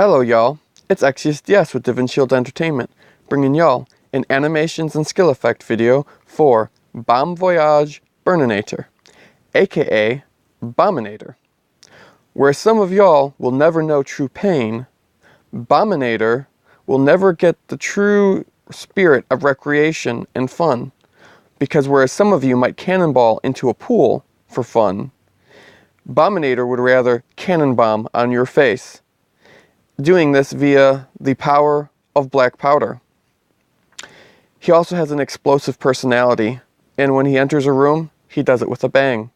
Hello y'all, it's XCSDS with Divinshield Entertainment, bringing y'all an animations and skill effect video for Bomb Voyage Burninator, aka Bombinator. Where some of y'all will never know true pain, Bombinator will never get the true spirit of recreation and fun, because whereas some of you might cannonball into a pool for fun, Bombinator would rather cannon bomb on your face, doing this via the power of black powder. He also has an explosive personality, and when he enters a room, he does it with a bang.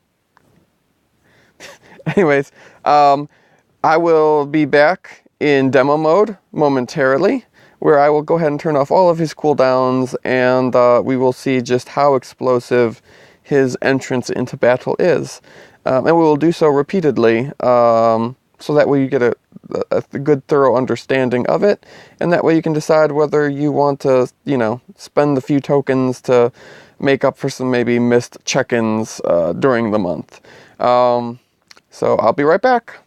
Anyways, I will be back in demo mode momentarily, where I will go ahead and turn off all of his cooldowns, and we will see just how explosive his entrance into battle is. And we will do so repeatedly, so that way you get a good thorough understanding of it, and that way you can decide whether you want to, spend the few tokens to make up for some maybe missed check-ins during the month. So I'll be right back.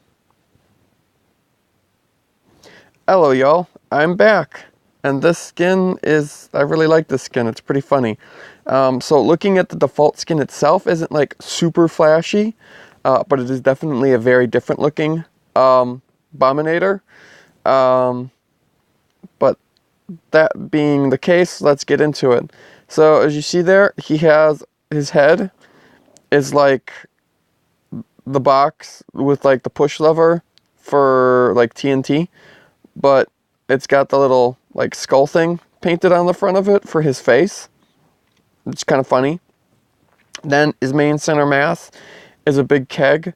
Hello y'all, I'm back, and this skin I really like this skin, it's pretty funny. So looking at the default skin itself isn't like super flashy, but it is definitely a very different looking Bombinator. But that being the case, let's get into it. So as you see there, he has his head is like the box with like the push lever for like TNT, but it's got the little like skull thing painted on the front of it for his face. It's kind of funny. Then his main center mass is a big keg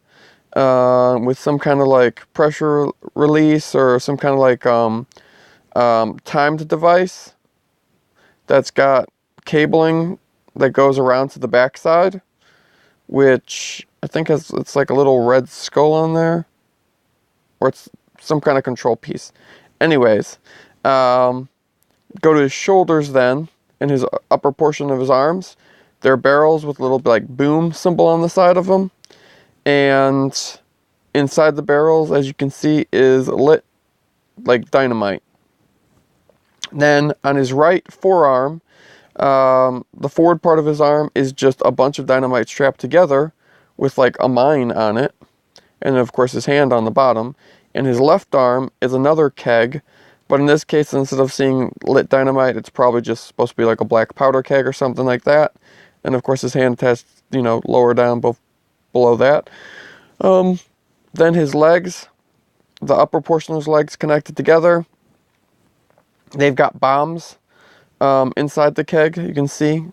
with some kind of like pressure release or some kind of like timed device that's got cabling that goes around to the backside, which I think it's like a little red skull on there, or it's some kind of control piece. Anyways, go to his shoulders then, and his upper portion of his arms. They're barrels with a little like boom symbol on the side of them, and inside the barrels, as you can see, is lit like dynamite. Then on his right forearm, the forward part of his arm is just a bunch of dynamite strapped together with like a mine on it, and then of course his hand on the bottom. And his left arm is another keg, but in this case, instead of seeing lit dynamite, it's probably just supposed to be like a black powder keg or something like that. And of course his hand attached, lower down below that. Then his legs, the upper portion of his legs connected together. They've got bombs inside the keg, you can see,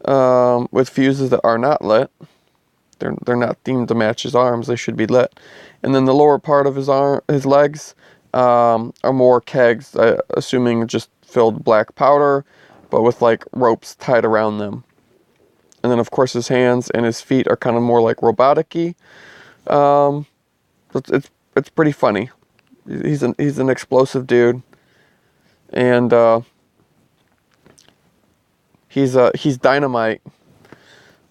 with fuses that are not lit. They're not themed to match his arms, they should be lit. And then the lower part of his legs are more kegs, assuming just filled black powder, but with like ropes tied around them. And then of course his hands and his feet are kind of more like robotic-y. It's pretty funny. He's an explosive dude, and he's dynamite.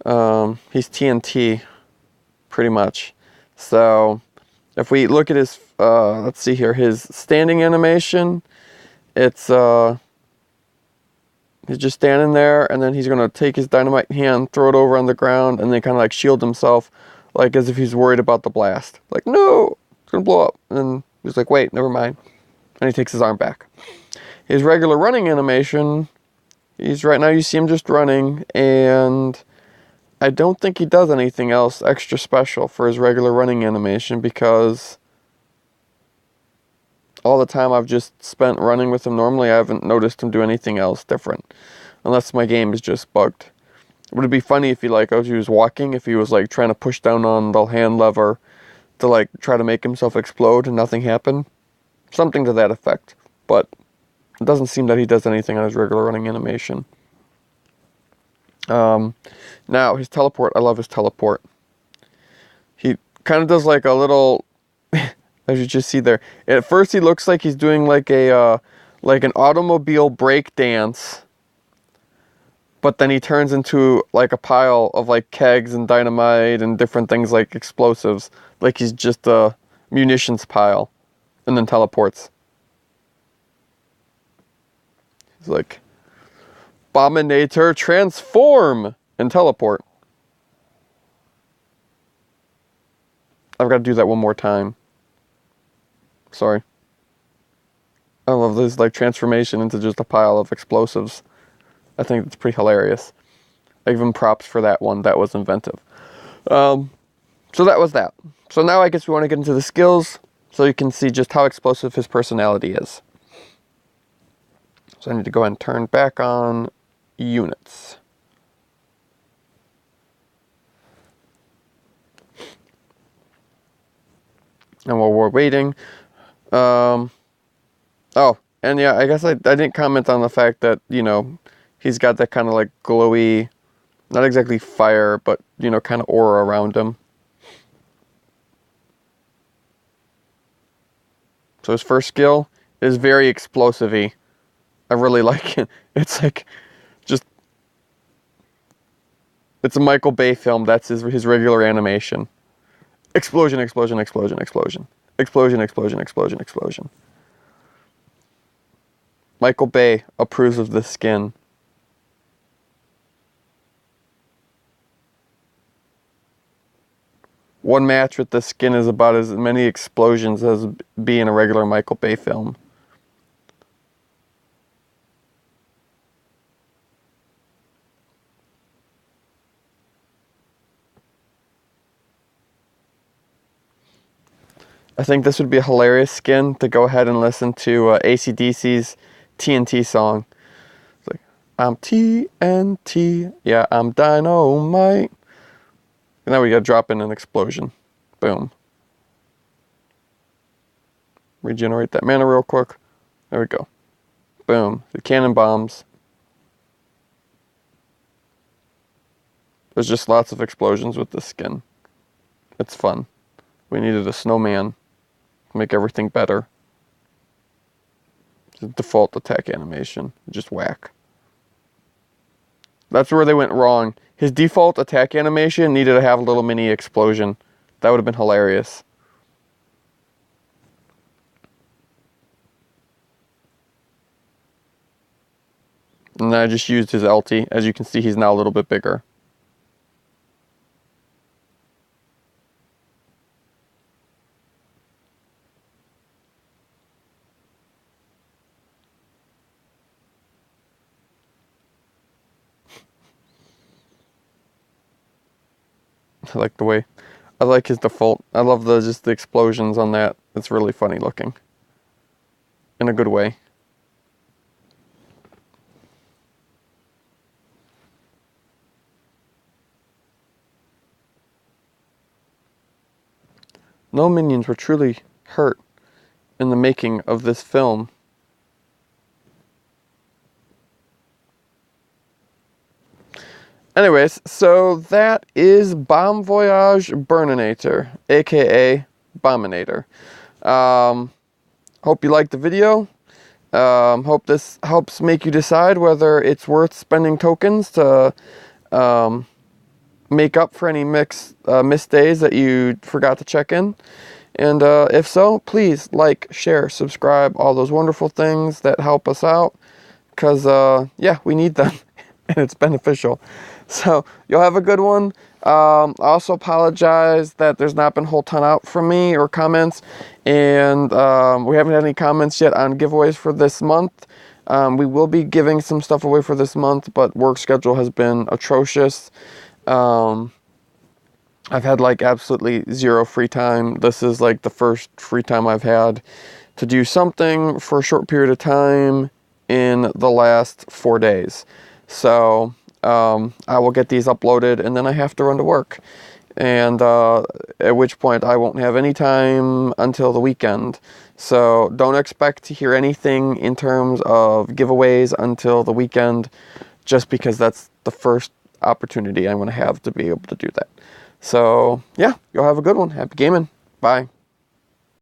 He's TNT, pretty much. So if we look at his, let's see here, his standing animation, it's he's just standing there, and then he's gonna take his dynamite hand, throw it over on the ground, and then kind of like shield himself, like as if he's worried about the blast. Like, no, it's gonna blow up. And then he's like, wait, never mind. And he takes his arm back. His regular running animation, right now you see him just running, and I don't think he does anything else extra special for his regular running animation, because all the time I've just spent running with him normally, I haven't noticed him do anything else different, unless my game is just bugged. Would it be funny if he as he was walking, if he was like trying to push down on the hand lever to like try to make himself explode and nothing happened? Something to that effect. But it doesn't seem that he does anything on his regular running animation. Now his teleport, I love his teleport. He kind of does like a little, as you just see there. At first he looks like he's doing like an automobile break dance, but then he turns into like a pile of like kegs and dynamite and different things like explosives, like he's just a munitions pile. and then teleports. He's like, Bombinator, transform, and teleport. I've got to do that one more time. Sorry. I love this like transformation into just a pile of explosives. I think it's pretty hilarious. I give him props for that one. That was inventive. So that was that. So now I guess we want to get into the skills so you can see just how explosive his personality is. So I need to go ahead and turn back on units. And while we're waiting, oh, and yeah, I guess I didn't comment on the fact that, you know, he's got that kind of like glowy, not exactly fire, but, you know, kind of aura around him. So his first skill is very explosive-y. I really like it. It's like, just, it's a Michael Bay film. That's his regular animation. Explosion, explosion, explosion, explosion. Explosion, explosion, explosion, explosion. Michael Bay approves of this skin. One match with this skin is about as many explosions as be in a regular Michael Bay film. I think this would be a hilarious skin to go ahead and listen to AC/DC's TNT song. It's like, I'm TNT, yeah, I'm dynamite. And now we gotta drop in an explosion. Boom. Regenerate that mana real quick. There we go. Boom. The cannon bombs. There's just lots of explosions with this skin. It's fun. We needed a snowman to make everything better. The default attack animation. Just whack. That's where they went wrong. His default attack animation needed to have a little mini explosion. That would have been hilarious. And then I just used his ulti. As you can see, he's now a little bit bigger. I like the way, I like his default. I love just the explosions on that. It's really funny looking. In a good way. No minions were truly hurt in the making of this film. Anyways, so that is Bomb Voyage Burninator, aka Bombinator. Hope you liked the video. Hope this helps make you decide whether it's worth spending tokens to make up for any missed days that you forgot to check in. And if so, please like, share, subscribe, all those wonderful things that help us out. Because, yeah, we need them. And it's beneficial. So, you'll have a good one. I also apologize that there's not been a whole ton out from me or comments. And we haven't had any comments yet on giveaways for this month. We will be giving some stuff away for this month, but work schedule has been atrocious. I've had like absolutely zero free time. This is like the first free time I've had to do something for a short period of time in the last 4 days. So I will get these uploaded and then I have to run to work. And at which point I won't have any time until the weekend. So don't expect to hear anything in terms of giveaways until the weekend, just because that's the first opportunity I'm going to have to be able to do that. So yeah, you'll have a good one. Happy gaming. Bye.